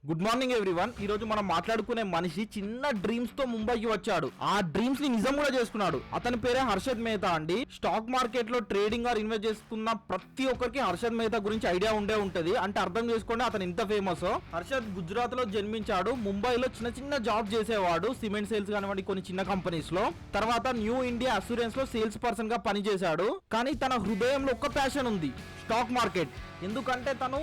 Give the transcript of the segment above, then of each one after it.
Good morning everyone. ఈ రోజు మనం మాట్లాడుకునే మనిషి చిన్న డ్రీమ్స్ తో ముంబైకి వచ్చాడు. ఆ డ్రీమ్స్ ని నిజం కూడా చేసుకున్నాడు. అతని పేరే హర్షద్ మెహతా అండి. స్టాక్ మార్కెట్ లో ట్రేడింగ్ ఆర్ ఇన్వెస్ట్ చేస్తున్న ప్రతి ఒక్కరికి హర్షద్ మెహతా గురించి ఐడియా ఉండే ఉంటది. అంటే అర్థం చేసుకోండి అతను ఎంత ఫేమస్. హర్షద్ గుజరాత్ లో జన్మించాడు. ముంబైలో చిన్న చిన్న జాబ్ చేసేవాడు. సిమెంట్ సేల్స్ కానివ్వండి కొన్ని చిన్న కంపెనీస్ లో. తర్వాత న్యూ ఇండియా అస్యూరెన్స్ లో సేల్స్ పర్సన్ గా పనిచేశాడు. కానీ తన హృదయంలో ఒక్క ప్యాషన్ ఉంది, స్టాక్ మార్కెట్. ఎందుకంటే తను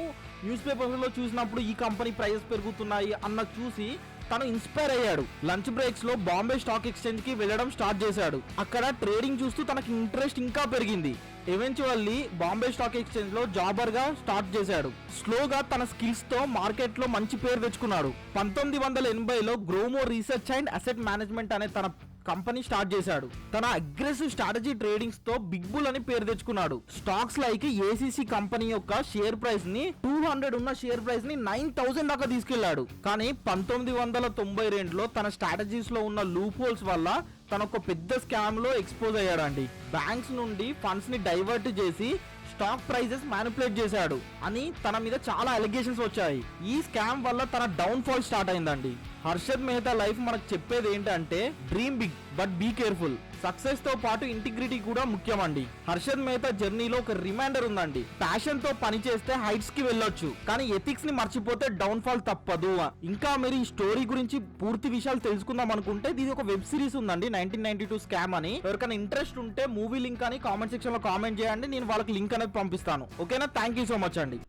న్యూస్ పేపర్స్ లో చూసినప్పుడు ఈ కంపెనీ ప్రైజెస్ పెరుగుతున్నాయి అన్న చూసి తను ఇన్స్పైర్ అయ్యాడు. లంచ్ బ్రేక్స్ లో బాంబే స్టాక్ ఎక్స్చేంజ్ కి వెళ్ళడం స్టార్ట్ చేశాడు. అక్కడ ట్రేడింగ్ చూస్తూ తనకి ఇంట్రెస్ట్ ఇంకా పెరిగింది. ఈవెన్చువల్లీ బాంబే స్టాక్ ఎక్స్చేంజ్ లో జాబర్ గా స్టార్ట్ చేశాడు. స్లోగా తన స్కిల్స్ తో మార్కెట్ లో మంచి పేరు తెచ్చుకున్నాడు. 1980లో గ్రోమో రీసెర్చ్ అండ్ అసెట్ మేనేజ్మెంట్ అనే తన కంపెనీ స్టార్ట్ చేశాడు. తన అగ్రెసివ్ స్ట్రాటజీ ట్రేడింగ్స్ తో బిగ్ బుల్ అని పేరు తెచ్చుకున్నాడు. స్టాక్స్ లైక్ ఏసీసీ కంపెనీ యొక్క షేర్ ప్రైస్ ని 200 ఉన్న షేర్ ప్రైస్ ని 9000 దాకా తీసుకెళ్లాడు. కానీ 1992లో తన స్ట్రాటజీస్ లో ఉన్న లూప్ హోల్స్ వల్ల తన ఒక పెద్ద స్కామ్ లో ఎక్స్పోజ్ అయ్యాడండి. బ్యాంక్స్ నుండి ఫండ్స్ ని డైవర్ట్ చేసి స్టాక్ ప్రైజెస్ మ్యానిపులేట్ చేశాడు అని తన మీద చాలా అలిగేషన్స్ వచ్చాయి. ఈ స్కామ్ వల్ల తన డౌన్ ఫాల్ స్టార్ట్ అయిందండి. హర్షద్ మెహతా లైఫ్ మనకు చెప్పేది ఏంటంటే dream big but be careful. Success తో పాటు ఇంటిగ్రిటీ కూడా ముఖ్యమండి. హర్షద్ మెహతా జర్నీలో ఒక రిమైండర్ ఉందండి. ప్యాషన్ తో పని చేస్తే హైట్స్ కి వెళ్ళొచ్చు, కానీ ఎథిక్స్ ని మర్చిపోతే డౌన్ ఫాల్ తప్పదు. ఇంకా మీరు ఈ స్టోరీ గురించి పూర్తి విషయాలు తెలుసుకుందాం అనుకుంటే ఇది ఒక వెబ్ సిరీస్ ఉందండి, 1992 స్కామ్ అని. ఎవరికైనా ఇంట్రెస్ట్ ఉంటే మూవీ లింక్ అని కామెంట్ సెక్షన్ లో కామెంట్ చేయండి, నేను వాళ్ళకి లింక్ అనేది పంపిస్తాను. ఓకేనా? థ్యాంక్ యూ సో మచ్ అండి.